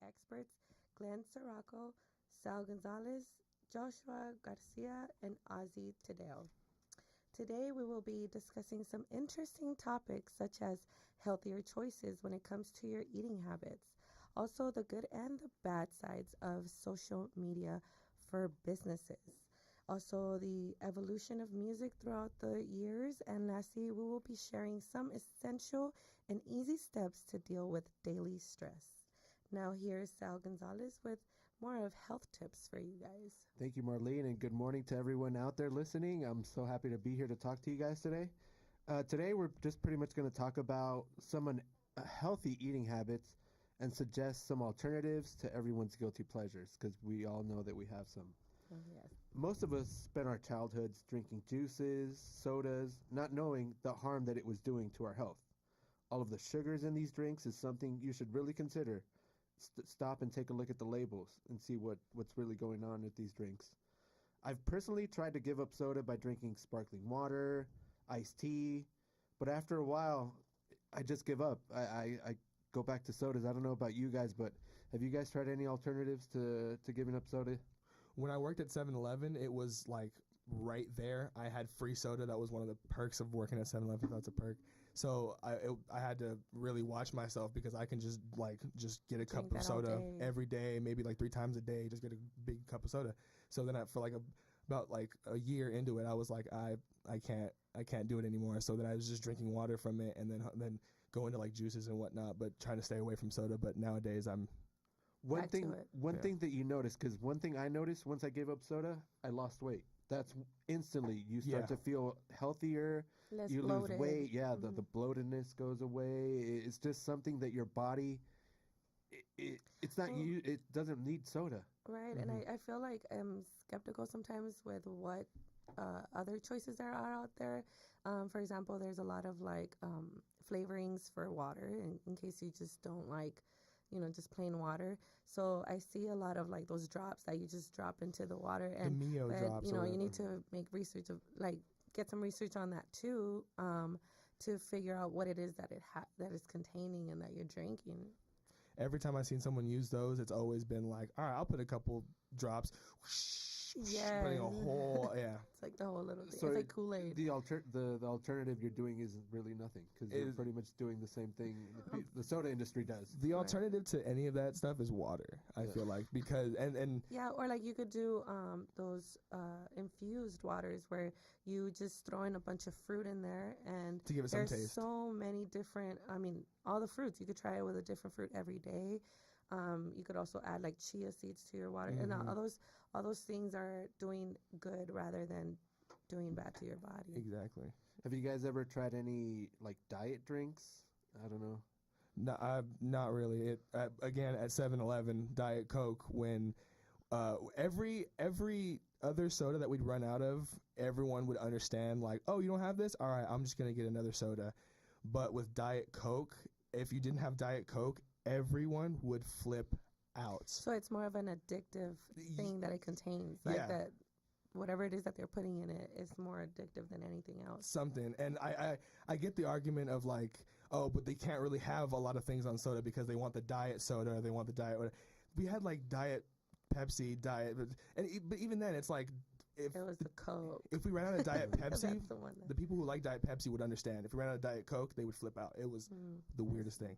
experts, Glenn Sirocco, Sal Gonzalez, Joshua Garcia, and Ozzy Tadeo. Today we will be discussing some interesting topics such as healthier choices when it comes to your eating habits, also the good and the bad sides of social media for businesses, also the evolution of music throughout the years, and lastly we will be sharing some essential and easy steps to deal with daily stress. Now here's Sal Gonzalez with more of health tips for you guys. Thank you, Marlene, and good morning to everyone out there listening. I'm so happy to be here to talk to you guys today. Today, we're just pretty much going to talk about some healthy eating habits and suggest some alternatives to everyone's guilty pleasures, because we all know that we have some. Oh, yes. Most of us spent our childhoods drinking juices, sodas, not knowing the harm that it was doing to our health. All of the sugars in these drinks is something you should really consider. Stop and take a look at the labels and see what's really going on with these drinks. I've personally tried to give up soda by drinking sparkling water, iced tea, but after a while, I just give up. I go back to sodas. I don't know about you guys, but have you guys tried any alternatives to giving up soda? When I worked at 7-Eleven, it was like right there. I had free soda. That was one of the perks of working at 7-Eleven. That's a perk. So I had to really watch myself because I can just get a cup of soda every day, maybe like 3 times a day, just get a big cup of soda. So then for about a year into it, I was like, I can't do it anymore. So then I was just drinking water from it and then going to like juices and whatnot, but trying to stay away from soda. But nowadays One thing that you notice, because one thing I noticed once I gave up soda, I lost weight. That's instantly you start to feel healthier. Less you bloated. lose weight. Yeah, the bloatedness goes away. It's just something that your body, it's not you. It doesn't need soda. Right, and I feel like I'm skeptical sometimes with what other choices there are out there. For example, there's a lot of flavorings for water, in case you just don't like just plain water. So I see a lot of those drops that you just drop into the water, and the Mio drops. You need to make research of get some research on that too, to figure out what it is that that is containing and that you're drinking. Every time I've seen someone use those, it's always been like, all right, I'll put a couple drops. Yeah, putting a whole It's like the whole little thing. So it's like Kool-Aid. The alternative you're doing isn't really nothing, because you're pretty much doing the same thing the soda industry does. The alternative to any of that stuff is water. I feel like, because and yeah, or you could do those infused waters where you just throw in a bunch of fruit in there, and to give it some taste. There's so many different. I mean, all the fruits you could try it with a different fruit every day. You could also add chia seeds to your water, and all those things are doing good rather than doing bad to your body. Exactly. Have you guys ever tried any diet drinks? I don't know. No, not really. Again, at 7-Eleven, Diet Coke. When every other soda that we'd run out of, everyone would understand. Oh, you don't have this? All right, I'm just gonna get another soda. But with Diet Coke, if you didn't have Diet Coke, everyone would flip out. So it's more of an addictive thing that it contains. That whatever it is that they're putting in it is more addictive than anything else. Something. And I get the argument of oh, but they can't really have a lot of things on soda because they want the diet soda, or they want the diet. We had Diet Pepsi, but even then it's if it was the Coke. If we ran out of Diet Pepsi, the people who like Diet Pepsi would understand. If we ran out of Diet Coke, they would flip out. It was the weirdest thing.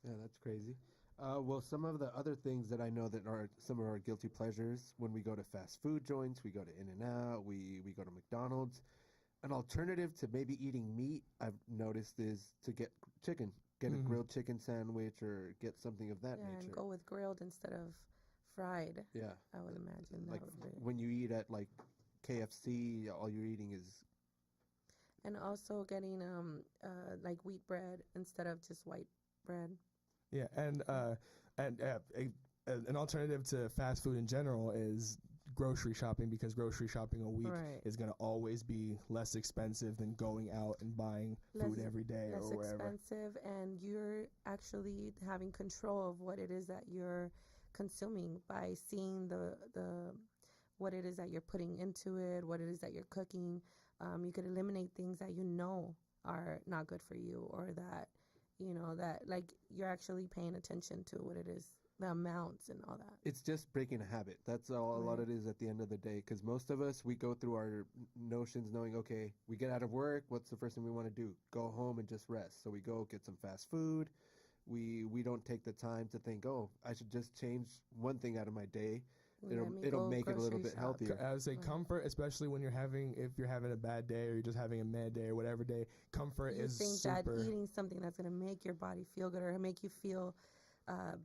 Yeah, that's crazy. Well, some of the other things that I know that are some of our guilty pleasures, when we go to fast food joints, we go to In-N-Out, we go to McDonald's. An alternative to maybe eating meat, I've noticed, is to get chicken. Get a grilled chicken sandwich, or get something of that nature. And go with grilled instead of fried. Yeah. I would imagine that would be. When you eat at KFC, all you're eating is... And also getting wheat bread instead of just white bread. Yeah, and an alternative to fast food in general is grocery shopping, because grocery shopping a week is going to always be less expensive than going out and buying food every day or wherever. Less expensive, and you're actually having control of what it is that you're consuming by seeing the what it is that you're putting into it, what it is that you're cooking. You could eliminate things that are not good for you, or that that you're actually paying attention to what it is the amounts and all that. It's just breaking a habit. That's all a lot Right. it is at the end of the day. Because most of us, we go through our notions knowing, okay, we get out of work. What's the first thing we want to do? Go home and just rest. So we go get some fast food. We don't take the time to think, oh, I should just change one thing out of my day. Let me It'll go make it a little grocery bit shop. healthier. I would say Right. comfort, especially when if you're having a bad day or you're just having a mad day or whatever day, comfort You is think super. that eating something that's going to make your body feel good or make you feel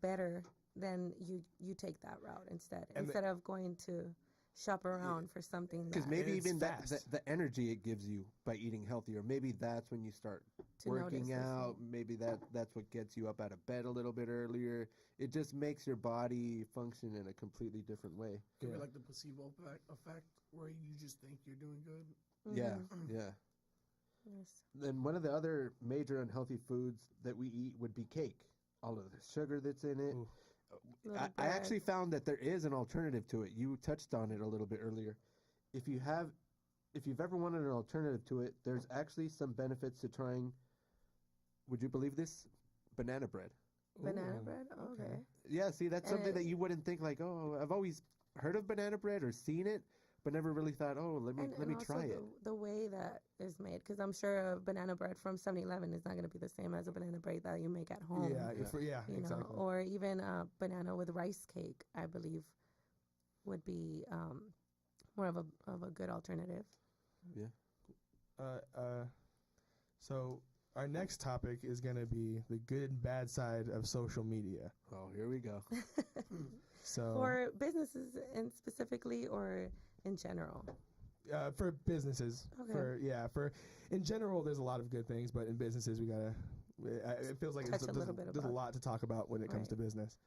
better, then you take that route instead. And Instead of going to shop around for something Because that maybe it's even fast. the energy it gives you by eating healthier, maybe that's when you start to working notice those out. things. Maybe that's what gets you up out of bed a little bit earlier. It just makes your body function in a completely different way. Could Yeah. be like the placebo effect, where you just think you're doing good. Yeah, Mhm. yeah. Yes. Then one of the other major unhealthy foods that we eat would be cake. All of the sugar that's in it. Ooh. Little I bread. actually found that there is an alternative to it. You touched on it a little bit earlier. If you've ever wanted an alternative to it, there's actually some benefits to trying. Would you believe this? Banana bread. Banana Ooh, bread. Oh, okay. Yeah, see, that's And something it- that you wouldn't think like, oh, I've always heard of banana bread or seen it, but never really thought, oh, let me also try it. the way that is made, because I'm sure a banana bread from 7-Eleven is not going to be the same as a banana bread that you make at home. Yeah, You exactly. know, or even a banana with rice cake, I believe, would be more of a good alternative. So our next topic is going to be the good and bad side of social media. Oh, here we go. So For businesses and specifically, or in general. for businesses, Okay. for in general, there's a lot of good things, but in businesses, we gotta. It feels like Touch a little bit there's a about- lot to talk about when it comes to Right. business.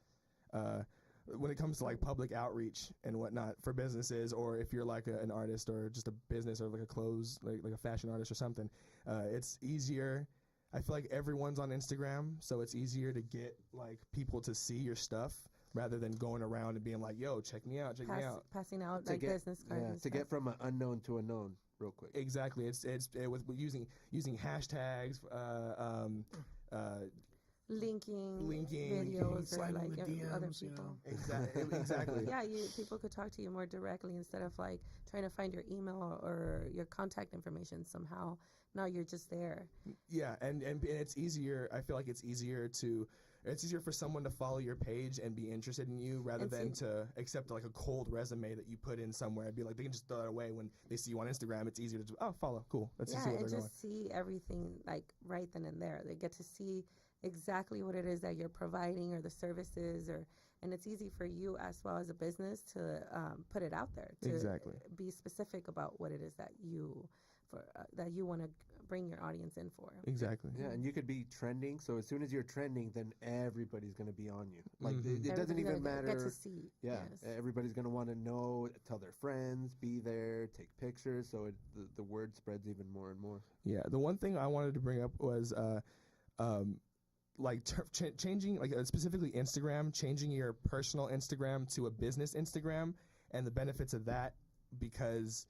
When it comes to like public outreach and whatnot for businesses, or if you're like an artist or just a business or like a clothes like a fashion artist or something, it's easier. I feel like everyone's on Instagram, so it's easier to get like people to see your stuff rather than going around and being like, "Yo, check me out, check me out." Passing out To like get- business cards. Yeah, and to get stuff. from an unknown to a known real quick. Exactly. It's with using hashtags, linking linking, videos or sliding like the other DMs, you people. know. exactly. Yeah, people could talk to you more directly instead of like trying to find your email or your contact information somehow. Now you're just there. Yeah, and it's easier. I feel like it's easier for someone to follow your page and be interested in you rather And than see- to accept like a cold resume that you put in somewhere and be like they can just throw it away when they see you on Instagram. It's easier to just, follow, cool. Let's just Yeah, see what and they're just see everything like right then and there. They get to see exactly what it is that you're providing or the services, and it's easy for you as well as a business to put it out there. To Exactly. Be specific about what it is that you want to bring your audience in for. going. Exactly. Yeah, and you could be trending. So as soon as you're trending, then everybody's going to be on you. Like Mhm. it doesn't Everybody's even gonna Get to matter. see. Yeah, Yes. everybody's going to want to know, tell their friends, be there, take pictures. So the word spreads even more and more. Yeah, the one thing I wanted to bring up was like changing, like specifically Instagram, changing your personal Instagram to a business Instagram, and the benefits of that, because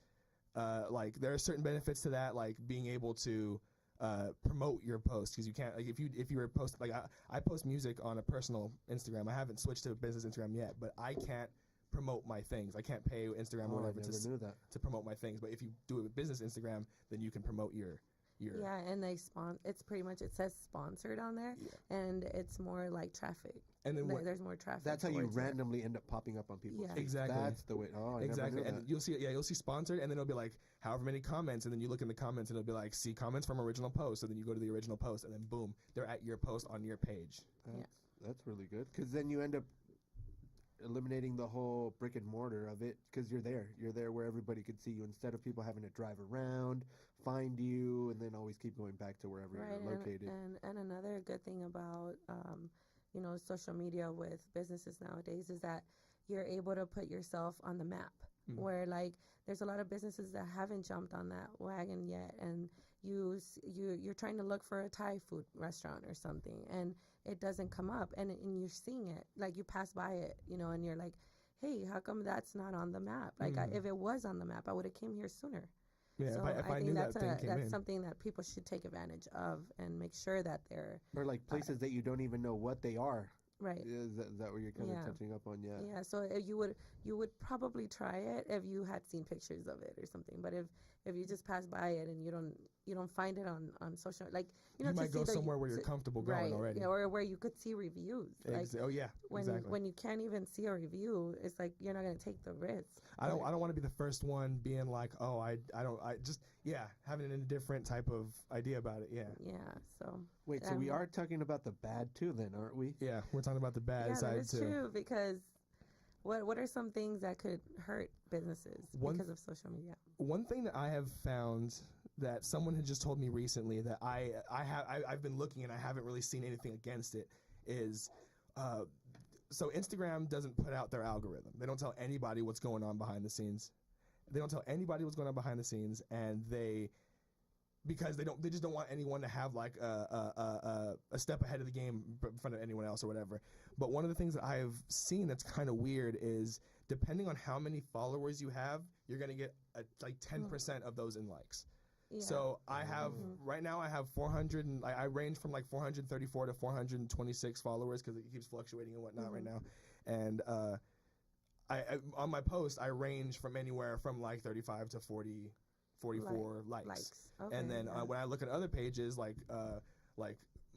like there are certain benefits to that, like being able to promote your post, because you can't, like if you were post, like I post music on a personal Instagram. I haven't switched to a business Instagram yet, but I can't promote my things. I can't pay Instagram or Oh, I whatever never knew that. to promote my things. But if you do it with business Instagram, then you can promote your Yeah, and it's pretty much, it says sponsored on there, Yeah. and it's more like traffic. and then what, There's more traffic. That's how you towards it. randomly end up popping up on people's Yeah. feeds. Exactly. That's the way. Oh, I exactly, never knew and that. you'll see sponsored, and then it'll be like however many comments, and then you look in the comments, and it'll be like see comments from original post, and then you go to the original post, and then boom, they're at your post on your page. That's really good, because then you end up eliminating the whole brick and mortar of it, because you're there where everybody could see you, instead of people having to drive around, find you, and then always keep going back to wherever Right, you're located. and another good thing about social media with businesses nowadays is that you're able to put yourself on the map. Mhm. Where like there's a lot of businesses that haven't jumped on that wagon yet, and you're trying to look for a Thai food restaurant or something, and it doesn't come up, and you're seeing it, like you pass by it, and you're like, hey, how come that's not on the map? Like if it was on the map, I would have came here sooner. Yeah, So if I think knew that that's thing came that's in. something that people should take advantage of and make sure that they're Or like places that you don't even know what they are Right. Is that what you're kind of Yeah. touching up on? Yeah. Yeah, so you would probably try it if you had seen pictures of it or something. But if you just pass by it and you don't find it on social, like, You to might see go the somewhere where you're comfortable going right, already. yeah, or where you could see reviews. Like Oh yeah, exactly. when you can't even see a review, it's like you're not gonna take the risk. I don't want to be the first one being like, oh, I just having an indifferent type of idea about it. Yeah. Yeah, so Wait, so we are talking about the bad too, then, aren't we? Yeah, we're talking about the bad yeah, that side is too. true, because what are some things that could hurt businesses because of social media? One thing that I have found that someone had just told me recently that I've been looking and I haven't really seen anything against it is so Instagram doesn't put out their algorithm. They don't tell anybody what's going on behind the scenes. They don't tell anybody what's going on behind the scenes, and because they just don't want anyone to have like a step ahead of the game in front of anyone else or whatever. But one of the things that I've seen that's kind of weird is depending on how many followers you have, you're gonna get like 10% of those in likes. Yeah. So I have right now I have 400 and I range from like 434 to 426 followers because it keeps fluctuating and whatnot right now. And I on my post I range from anywhere from like 35 to 44 likes. Okay, And then yeah. when I look at other pages like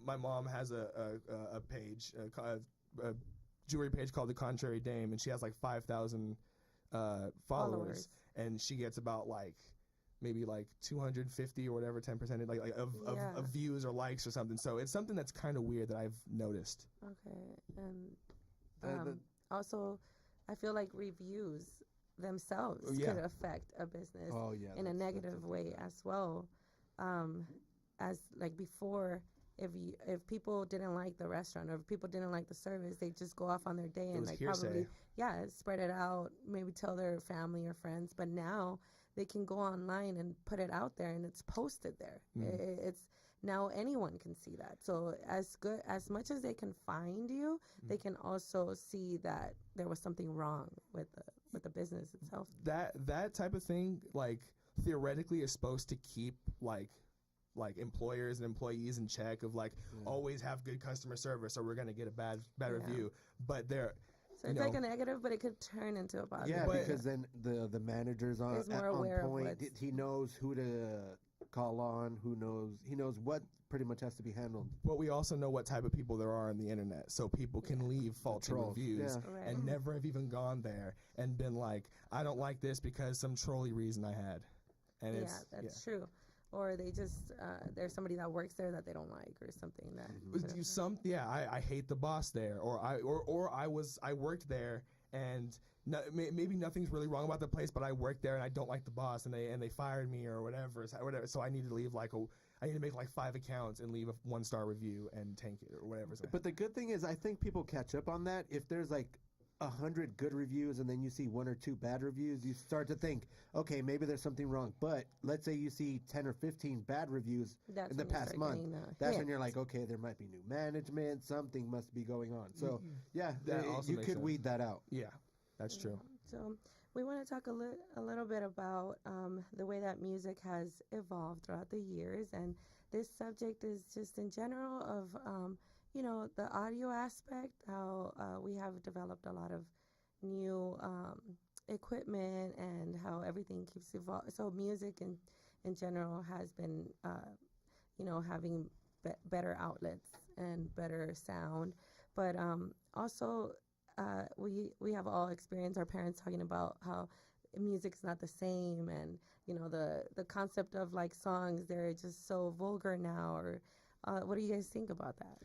my mom has a page a jewelry page called The Contrary Dame, and she has like 5,000 followers, and she gets about like maybe like 250 or whatever 10% of views or likes or something. So it's something that's kind of weird that I've noticed. Okay, and also I feel like reviews themselves could affect a business in a negative way as well. As like before, if people didn't like the restaurant or if people didn't like the service, they just go off on their day and like hearsay. probably spread it out, maybe tell their family or friends. But now they can go online and put it out there and it's posted there. It's now anyone can see that. So as much as they can find you, they can also see that there was something wrong with the business itself. That type of thing, like theoretically, is supposed to keep like employers and employees in check of like always have good customer service or we're gonna get a bad review. But so it's like a negative, but it could turn into a positive. Yeah, because then the manager's on point. He knows who to call on. He knows what pretty much has to be handled. But we also know what type of people there are on the internet, so people can leave faulty reviews and never have even gone there and been like, I don't like this because some trolly reason I had. And that's true. Or they just there's somebody that works there that they don't like or something that I hate the boss there, or I worked there and maybe nothing's really wrong about the place, but I worked there and I don't like the boss and they fired me or whatever. So I need to leave I need to make like 5 accounts and leave a 1-star review and tank it or whatever. But the good thing is I think people catch up on that. If there's like 100 good reviews and then you see 1 or 2 bad reviews, you start to think, okay, maybe there's something wrong. But let's say you see 10 or 15 bad reviews in the past month. That's when you're like, okay, there might be new management. Something must be going on. So, you could weed that out. Yeah, that's true. So we want to talk a little bit about the way that music has evolved throughout the years. And this subject is just in general of the audio aspect, how we have developed a lot of new equipment and how everything keeps evolving. So music in general has been, having better outlets and better sound. But also we have all experienced our parents talking about how music's not the same, and the concept of like songs, they're just so vulgar now. Or what do you guys think about that?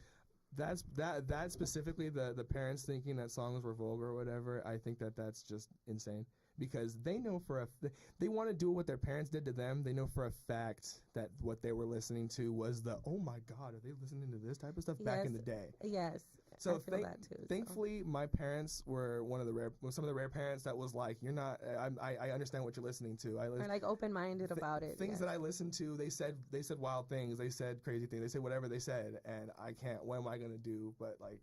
That specifically, the parents thinking that songs were vulgar or whatever, I think that's just insane, because they know they want to do what their parents did to them. They know for a fact that what they were listening to was oh my God, are they listening to this type of stuff back in the day? Yes. So I feel that too, thankfully, my parents were some of the rare parents that was like, you're not. I understand what you're listening to. They're like open-minded about it. Things that I listened to, they said wild things. They said crazy things. They said whatever they said, and I can't. What am I gonna do? But like,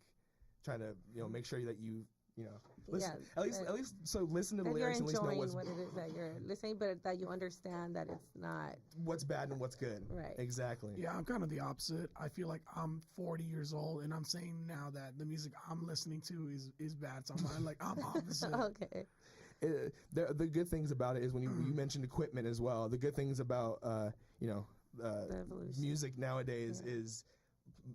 trying to make sure that you you know, listen, Yeah, at least so listen to the that you're lyrics and at least know enjoying what it is that you're listening, but that you understand that it's not what's bad and what's good. right. Exactly. Yeah, I'm kind of the opposite. I feel like I'm 40 years old, and I'm saying now that the music I'm listening to is bad. So I'm opposite. Okay. The good things about it is when you mentioned equipment as well. The good things about you know The evolution. music nowadays is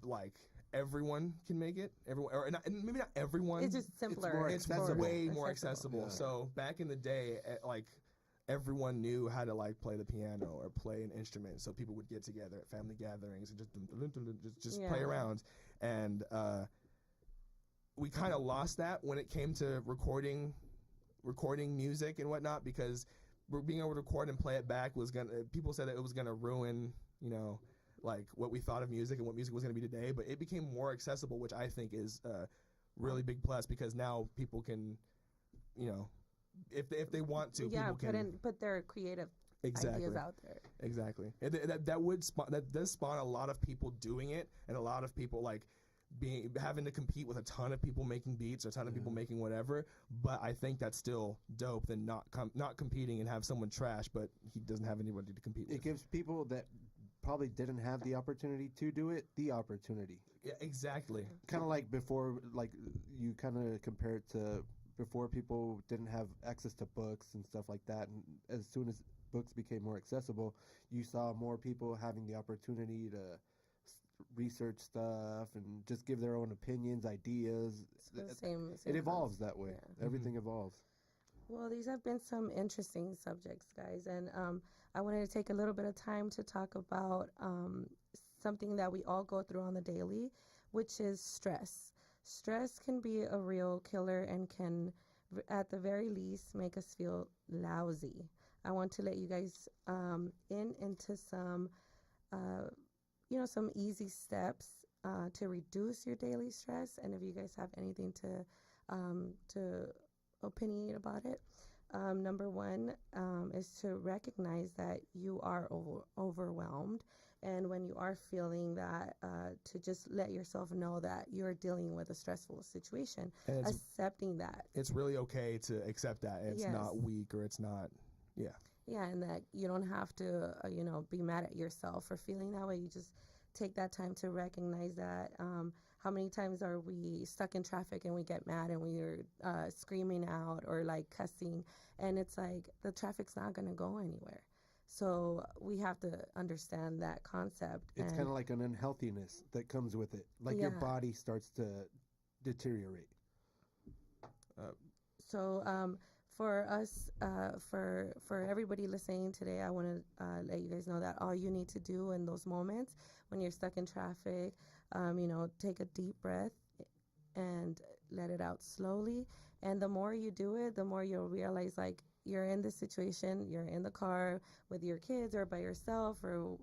like everyone can make it. Everyone, or not, and maybe not everyone. It's just simpler. more It's accessible. way more accessible. Yeah. So back in the day, like everyone knew how to like play the piano or play an instrument. So people would get together at family gatherings and just play Yeah. around. And we kind of lost that when it came to recording music and whatnot, because being able to record and play it back was gonna. People said that it was gonna ruin, you know, like what we thought of music and what music was gonna be today. But it became more accessible, which I think is a really big plus, because now people can, you know, if they want to, Yeah, people can put their creative exactly ideas out there. exactly. And that does spawn a lot of people doing it, and a lot of people like having to compete with a ton of people making beats or a ton of people making whatever. But I think that's still dope than not competing and have someone trash, but he doesn't have anybody to compete with. It gives people that probably didn't have the opportunity to do it the opportunity. Yeah, exactly. Kind of like before, like you kind of compare it to before people didn't have access to books and stuff like that. And as soon as books became more accessible, you saw more people having the opportunity to research stuff and just give their own opinions, ideas. It's the same It evolves that way. Yeah. Everything evolves. Well, these have been some interesting subjects, guys, and I wanted to take a little bit of time to talk about something that we all go through on the daily, which is stress. Stress can be a real killer and can, at the very least, make us feel lousy. I want to let you guys into some, some easy steps to reduce your daily stress, and if you guys have anything to opinionate about it. Number one is to recognize that you are overwhelmed. And when you are feeling that, to just let yourself know that you're dealing with a stressful situation, And accepting that. it's really okay to accept that. It's Yes. not weak, or it's not, yeah. Yeah, and that you don't have to, be mad at yourself for feeling that way. You just take that time to recognize that. How many times are we stuck in traffic and we get mad and we're screaming out or like cussing, and it's like the traffic's not going to go anywhere. So we have to understand that concept. It's kind of like an unhealthiness that comes with it. Like your Yeah. body starts to deteriorate. So for us, for everybody listening today, I want to let you guys know that all you need to do in those moments when you're stuck in traffic, take a deep breath and let it out slowly. And the more you do it, the more you'll realize, like, you're in this situation, you're in the car with your kids or by yourself or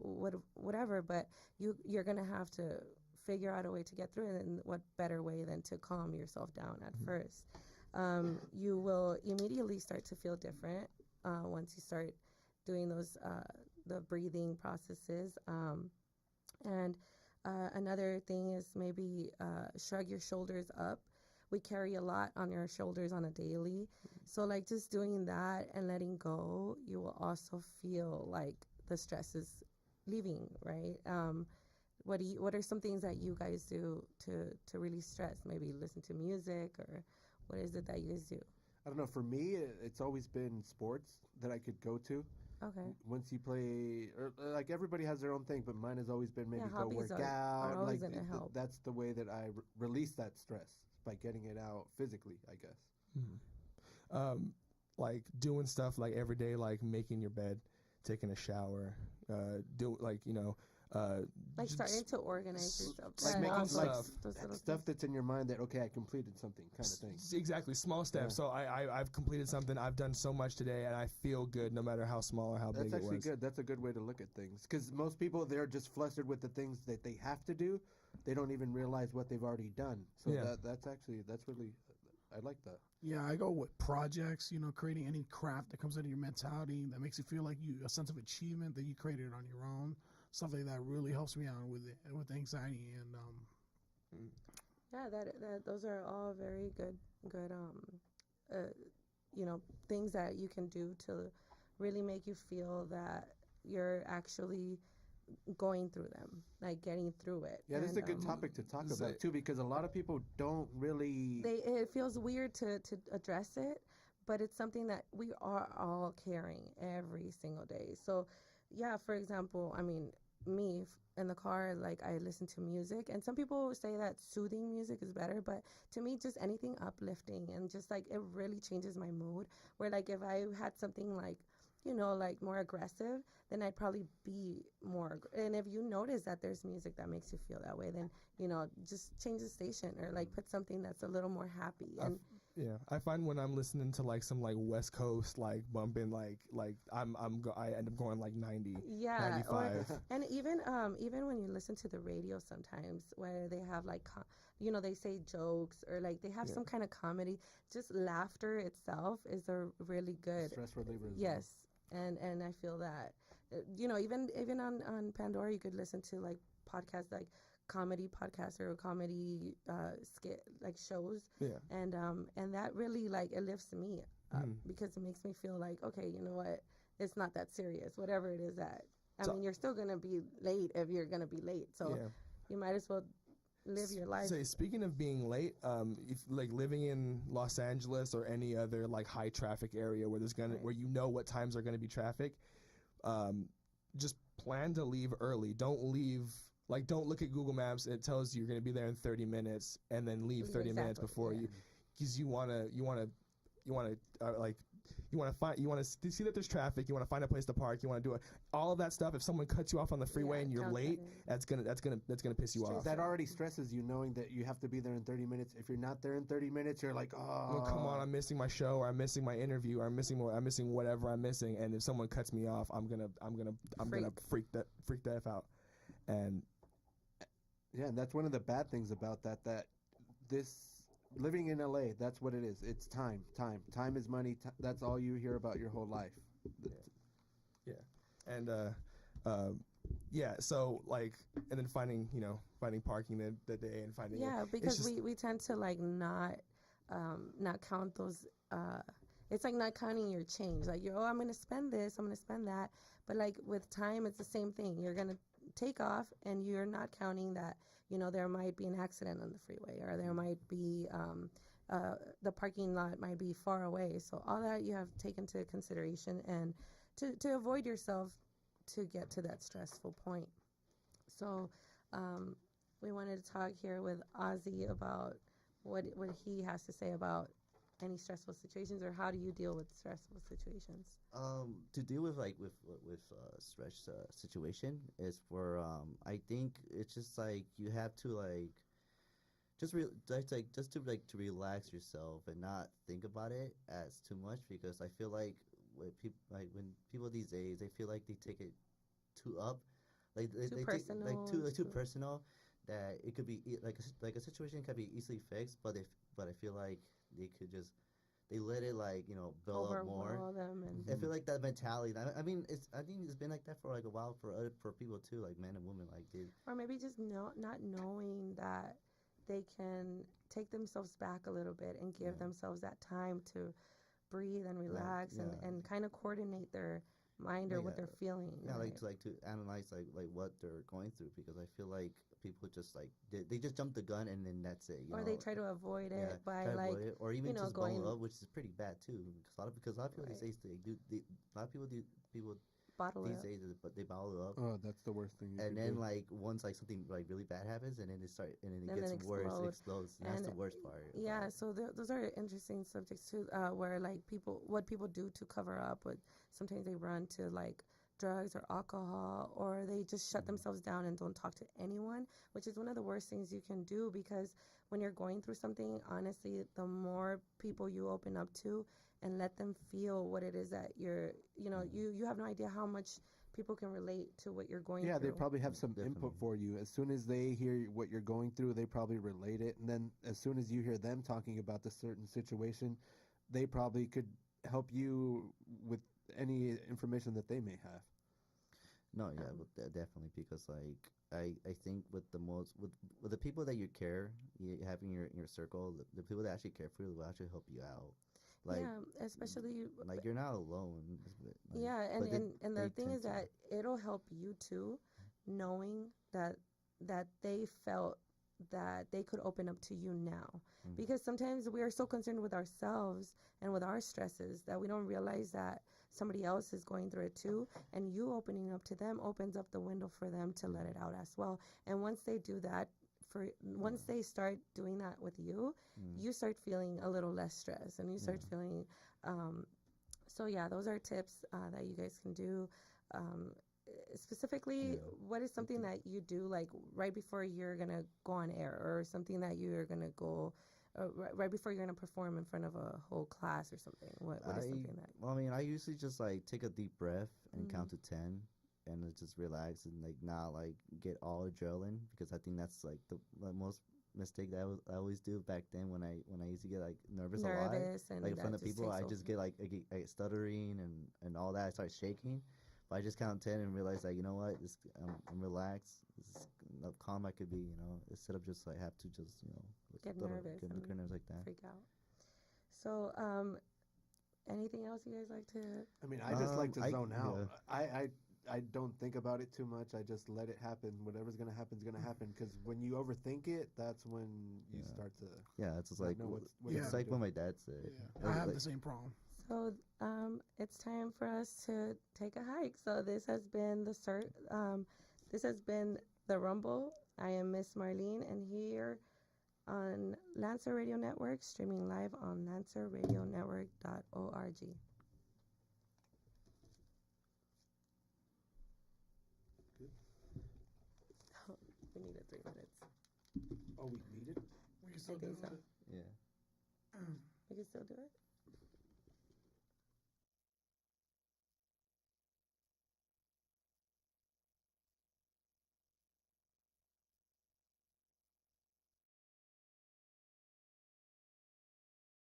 whatever, but you're going to have to figure out a way to get through it. And what better way than to calm yourself down at first. You will immediately start to feel different once you start doing those the breathing processes. And another thing is maybe shrug your shoulders up. We carry a lot on our shoulders on a daily. So like just doing that and letting go, you will also feel like the stress is leaving, right? What are some things that you guys do to release stress? Maybe listen to music, or what is it that you guys do? I don't know. For me, it's always been sports that I could go to. Okay. Once you play, or like everybody has their own thing, but mine has always been maybe go hobbies work are out. always Like gonna help. that's the way that I release that stress, by getting it out physically, I guess. Like doing stuff like every day, like making your bed, taking a shower, Like just starting to organize yourself. like That making also- stuff. those little Stuff things. that's in your mind that, okay, I completed something, kind of thing. Exactly, small steps. Yeah. So I've completed something. I've done so much today, and I feel good no matter how small or how That's big it actually was. good. That's a good way to look at things. Because most people, they're just flustered with the things that they have to do. They don't even realize what they've already done. So Yeah. that's really, I like that. Yeah, I go with projects, creating any craft that comes out of your mentality that makes you feel like a sense of achievement that you created on your own. Stuff like that really helps me out with anxiety and Yeah, that those are all very good uh things that you can do to really make you feel that you're actually going through them, like getting through it. Yeah, this is And a good topic to talk Say- about too, because a lot of people don't really. they it feels weird to address it, but it's something that we are all carrying every single day. So yeah, for example, I mean, in the car, like I listen to music, and some people say that soothing music is better, but to me, just anything uplifting and just like it really changes my mood. Where like if I had something like, like more aggressive, then I'd probably be more. And if you notice that there's music that makes you feel that way, then just change the station or like put something that's a little more happy. And Yeah, I find when I'm listening to like some like West Coast like bumping I end up going like 90, yeah, 95. and even when you listen to the radio sometimes where they have like they say jokes or like they have Yeah. some kind of comedy, just laughter itself is a really good. Stress reliever. Yes, and I feel that even on Pandora you could listen to like podcasts like comedy podcasts or comedy skit like shows, Yeah. and that really like it lifts me up Mhm. because it makes me feel like, okay, you know what, it's not that serious, whatever it is that I So- mean, you're still gonna be late if you're gonna be late, so Yeah. you might as well live your life. Say, speaking of being late, if like living in Los Angeles or any other like high traffic area where Right. where you know what times are gonna be traffic, just plan to leave early. Don't look at Google Maps. It tells you you're gonna be there in 30 minutes, and then leave 30 minutes Exactly, before yeah. because you want to see that there's traffic. You want to find a place to park. You want to do it. All of that stuff. If someone cuts you off on the freeway Yeah, and you're count that late, in. that's gonna piss you Stress off. That already stresses you, knowing that you have to be there in 30 minutes. If you're not there in 30 minutes, you're like, oh, Well, come on, I'm missing my show, or I'm missing my interview, or I'm missing whatever I'm missing. And if someone cuts me off, I'm gonna freak the f out. And Yeah, and that's one of the bad things about that. That this living in LA, that's what it is. It's time is money. That's all you hear about your whole life. and yeah, so like, and then finding parking the day and finding Yeah, it's because just- we tend to like not count those it's like not counting your change. Like you're, oh, I'm gonna spend this, I'm gonna spend that. But like with time it's the same thing. You're gonna take off and you're not counting that, there might be an accident on the freeway or there might be the parking lot might be far away. So all that you have to take into consideration and to avoid yourself to get to that stressful point. So we wanted to talk here with Ozzy about what he has to say about any stressful situations, or how do you deal with stressful situations? To deal with stress situation is for I think it's just like you have to like just to relax yourself and not think about it as too much, because I feel like when people these days, they feel like they take it too up, like Too they personal take and too too- personal, that it could be like a situation can be easily fixed, but I feel like they let it build up more. Overwhelm them and I feel like that mentality. I mean, I think it's been like that for like a while for people too, like men and women. Like or maybe just not knowing that they can take themselves back a little bit and give themselves that time to breathe and relax and kind of coordinate their mind or what they're feeling. yeah, right? like to analyze like what they're going through, because I feel like people just like they just jump the gun and then that's it. Or they try to avoid it by try to like avoid it, or even just going bottle up, which is pretty bad too. Because a lot of people Right. these days a lot of people bottle these it up. days, but they bottle up. Oh, that's the worst thing. You And could then do. like once like something like really bad happens, and then it And then gets worse, it explode. explodes. And that's And the worst part. Yeah, so those are interesting subjects too, where like what people do to cover up. What sometimes they run to like drugs or alcohol, or they just shut themselves down and don't talk to anyone, which is one of the worst things you can do, because when you're going through something, honestly, the more people you open up to and let them feel what it is that you have no idea how much people can relate to what you're going Yeah, through. they probably have some input Definitely. for you. As soon as they hear what you're going through, they probably relate it. And then as soon as you hear them talking about the certain situation, they probably could help you with any information that they may have. No, yeah, definitely, because like I think with the people that you care, you have in your circle, the people that actually care for you will actually help you out. Like Yeah, especially like you're not alone. yeah, But and they the thing tend is to. that it'll help you too, knowing that they felt that they could open up to you now. Mm. Because sometimes we are so concerned with ourselves and with our stresses that we don't realize that somebody else is going through it too, and you opening up to them opens up the window for them to let it out as well. And once they do that, once they start doing that with you, Mm. you start feeling a little less stress, and you start Yeah. feeling so yeah, those are tips that you guys can do. Um, Specifically, Yeah. what is something that you do like right before you're gonna go on air, or something that you're gonna go right before you're gonna perform in front of a whole class or something? What is something that? Well, I mean, I usually just like take a deep breath and Mm. count to 10, and just relax and like not like get all adrenaline, because I think that's like the most mistake that I always do back then when I used to get like nervous a lot, Nervous, and like in front that of just people. takes I over. just get like I get stuttering and all that. I start shaking, but I just count 10 and realize that, you know what, I'm relaxed. This is how calm I could be, instead of just like have to just Get stutter, nervous get and nerves like that. freak out. So, anything else you guys like to? I mean, I just like to I zone out. yeah. I don't think about it too much. I just let it happen. Whatever's gonna happen is gonna happen. Because when you overthink it, that's when you Yeah. start to Yeah, it's just not like know what Yeah. you're it's gonna like do. what my dad said. Yeah, I have Like, the same problem. So, it's time for us to take a hike. So this has been this has been the Rumble. I am Miss Marlene, and here on Lancer Radio Network, streaming live on lancerradionetwork.org. Oh, we needed 3 minutes. Oh, we need it. We can still I do think so. it. yeah. We can still do it.